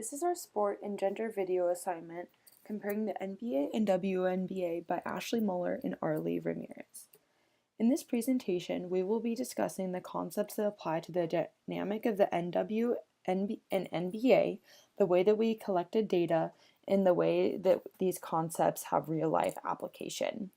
This is our sport and gender video assignment comparing the NBA and WNBA by Ashley Muller and Arlie Ramirez. In this presentation, we will be discussing the concepts that apply to the dynamic of the NW and NBA, the way that we collected data, and the way that these concepts have real-life application.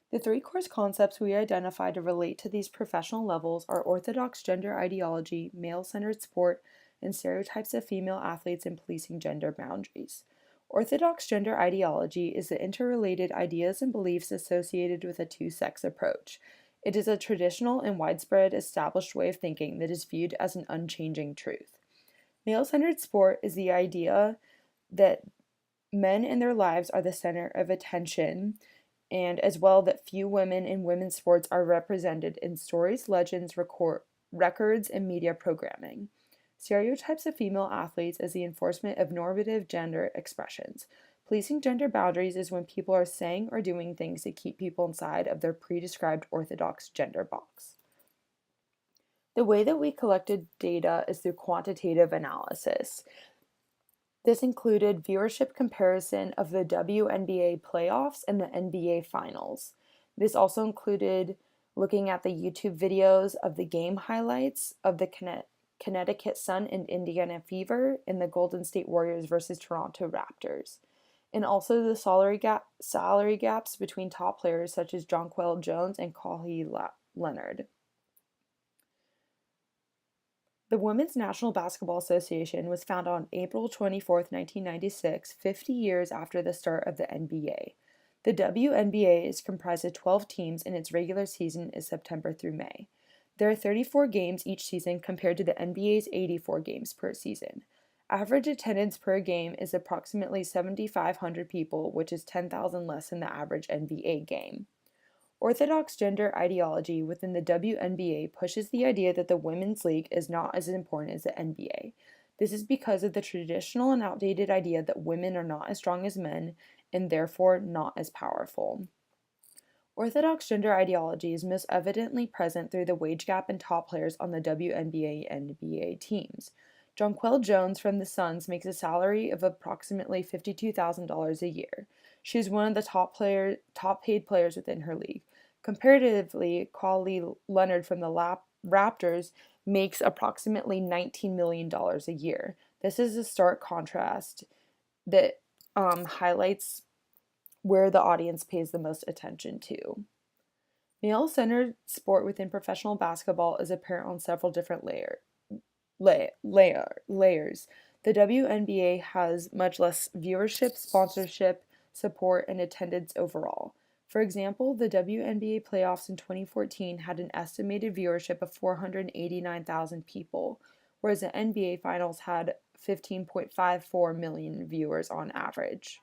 The three core concepts we identify to relate to these professional levels are orthodox gender ideology, male-centered sport, and stereotypes of female athletes and policing gender boundaries. Orthodox gender ideology is the interrelated ideas and beliefs associated with a two-sex approach. It is a traditional and widespread established way of thinking that is viewed as an unchanging truth. Male-centered sport is the idea that men in their lives are the center of attention, and as well that few women in women's sports are represented in stories, legends, records, and media programming. Stereotypes of female athletes as the enforcement of normative gender expressions. Policing gender boundaries is when people are saying or doing things to keep people inside of their pre-described orthodox gender box. The way that we collected data is through quantitative analysis. This included viewership comparison of the WNBA playoffs and the NBA finals. This also included looking at the YouTube videos of the game highlights of the Connecticut Sun and Indiana Fever and the Golden State Warriors versus Toronto Raptors, and also the salary gaps between top players such as Jonquel Jones and Kawhi Leonard. The Women's National Basketball Association was founded on April 24, 1996, 50 years after the start of the NBA. The WNBA is comprised of 12 teams and its regular season is September through May. There are 34 games each season compared to the NBA's 84 games per season. Average attendance per game is approximately 7,500 people, which is 10,000 less than the average NBA game. Orthodox gender ideology within the WNBA pushes the idea that the women's league is not as important as the NBA. This is because of the traditional and outdated idea that women are not as strong as men and therefore not as powerful. Orthodox gender ideology is most evidently present through the wage gap in top players on the WNBA and NBA teams. Jonquel Jones from the Suns makes a salary of approximately $52,000 a year. She is one of the top paid players within her league. Comparatively, Kawhi Leonard from the Raptors makes approximately $19 million a year. This is a stark contrast that highlights where the audience pays the most attention to. Male-centered sport within professional basketball is apparent on several different layers. The WNBA has much less viewership, sponsorship, support, and attendance overall. For example, the WNBA playoffs in 2014 had an estimated viewership of 489,000 people, whereas the NBA finals had 15.54 million viewers on average.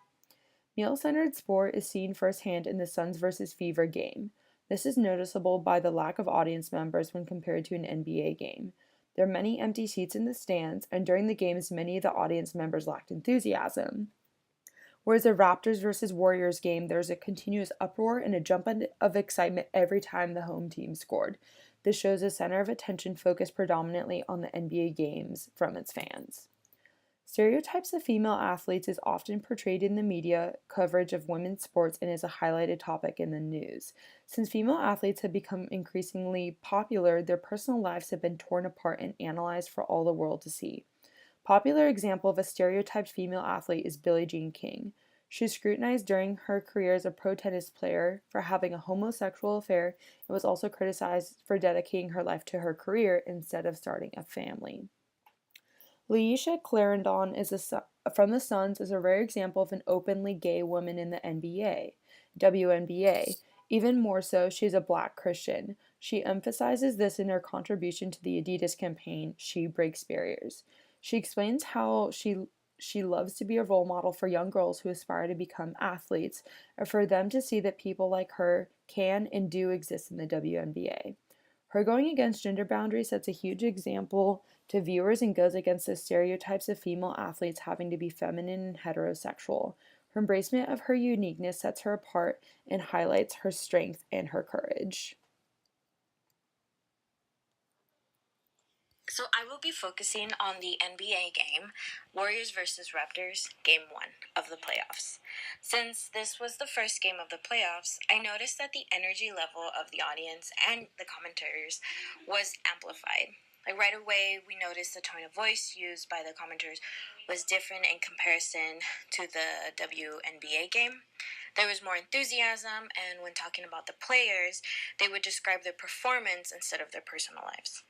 Male-centered sport is seen firsthand in the Suns vs. Fever game. This is noticeable by the lack of audience members when compared to an NBA game. There are many empty seats in the stands, and during the games, many of the audience members lacked enthusiasm. Whereas the Raptors vs. Warriors game, there's a continuous uproar and a jump of excitement every time the home team scored. This shows a center of attention focused predominantly on the NBA games from its fans. Stereotypes of female athletes is often portrayed in the media coverage of women's sports and is a highlighted topic in the news. Since female athletes have become increasingly popular, their personal lives have been torn apart and analyzed for all the world to see. Popular example of a stereotyped female athlete is Billie Jean King. She was scrutinized during her career as a pro tennis player for having a homosexual affair and was also criticized for dedicating her life to her career instead of starting a family. Leisha Clarendon from the Suns is a rare example of an openly gay woman in the WNBA. Even more so, she is a Black Christian. She emphasizes this in her contribution to the Adidas campaign, She Breaks Barriers. She explains how she loves to be a role model for young girls who aspire to become athletes, and for them to see that people like her can and do exist in the WNBA. Her going against gender boundaries sets a huge example to viewers and goes against the stereotypes of female athletes having to be feminine and heterosexual. Her embracement of her uniqueness sets her apart and highlights her strength and her courage. So I will be focusing on the NBA game, Warriors versus Raptors, Game 1 of the playoffs. Since this was the first game of the playoffs, I noticed that the energy level of the audience and the commentators was amplified. Like right away, we noticed the tone of voice used by the commenters was different in comparison to the WNBA game. There was more enthusiasm, and when talking about the players, they would describe their performance instead of their personal lives.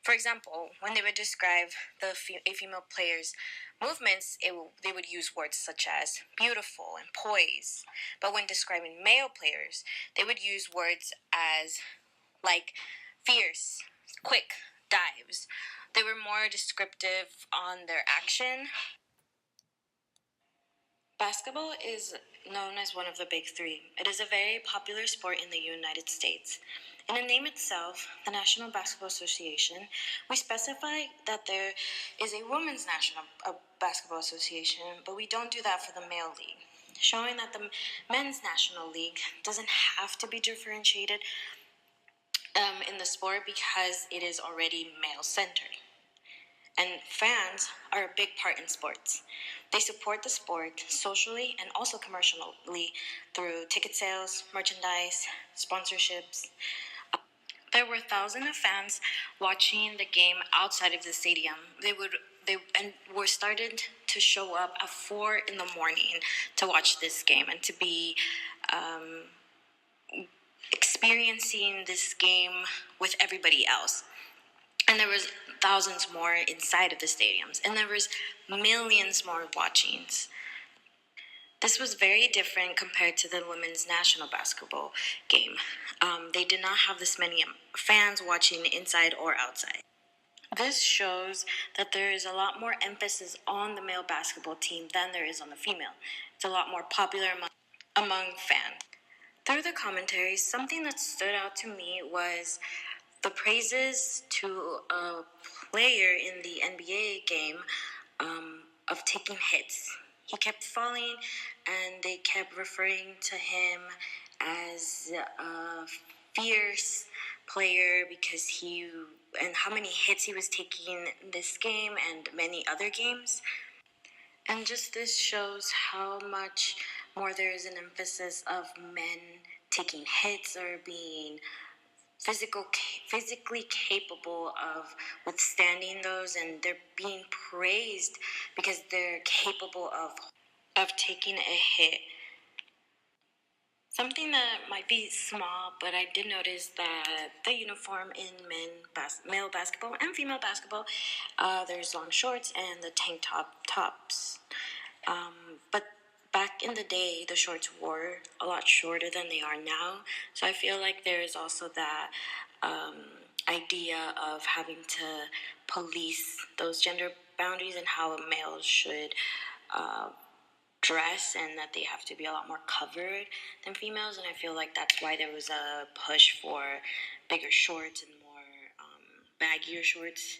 For example, when they would describe a female player's movements, they would use words such as beautiful and poise. But when describing male players, they would use words as like fierce, quick dives. They were more descriptive on their action. Basketball is known as one of the big three. It is a very popular sport in the United States. In the name itself, the National Basketball Association, we specify that there is a women's national basketball association, but we don't do that for the male league, showing that the men's national league doesn't have to be differentiated in the sport because it is already male-centered. And fans are a big part in sports. They support the sport socially and also commercially through ticket sales, merchandise, sponsorships. There were thousands of fans watching the game outside of the stadium. They were started to show up at 4 in the morning to watch this game and to be experiencing this game with everybody else. And there was thousands more inside of the stadiums, and there was millions more watchings. This was very different compared to the women's national basketball game. They did not have this many fans watching inside or outside. This shows that there is a lot more emphasis on the male basketball team than there is on the female. It's a lot more popular among fans. Through the commentaries, something that stood out to me was the praises to a player in the NBA game of taking hits. He kept falling, and they kept referring to him as a fierce player because and how many hits he was taking in this game and many other games. And just this shows how much more there is an emphasis of men taking hits or being physically capable of withstanding those, and they're being praised because they're capable of taking a hit. Something that might be small, but I did notice that the uniform in male basketball and female basketball, there's long shorts and the tank tops. But back in the day, the shorts were a lot shorter than they are now. So I feel like there is also that idea of having to police those gender boundaries and how males should dress, and that they have to be a lot more covered than females. And I feel like that's why there was a push for bigger shorts and more baggier shorts.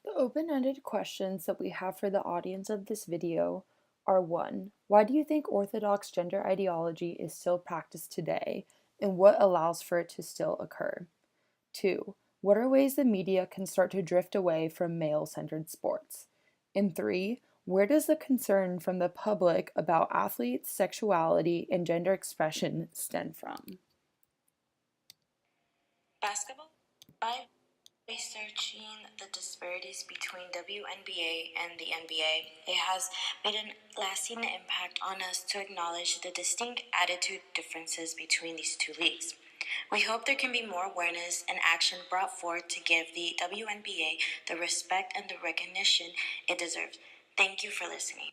The open-ended questions that we have for the audience of this video are: 1. Why do you think orthodox gender ideology is still practiced today, and what allows for it to still occur? 2. What are ways the media can start to drift away from male-centered sports? And 3. Where does the concern from the public about athletes' sexuality and gender expression stem from? Basketball? By researching the disparities between WNBA and the NBA, it has made a lasting impact on us to acknowledge the distinct attitude differences between these two leagues. We hope there can be more awareness and action brought forth to give the WNBA the respect and the recognition it deserves. Thank you for listening.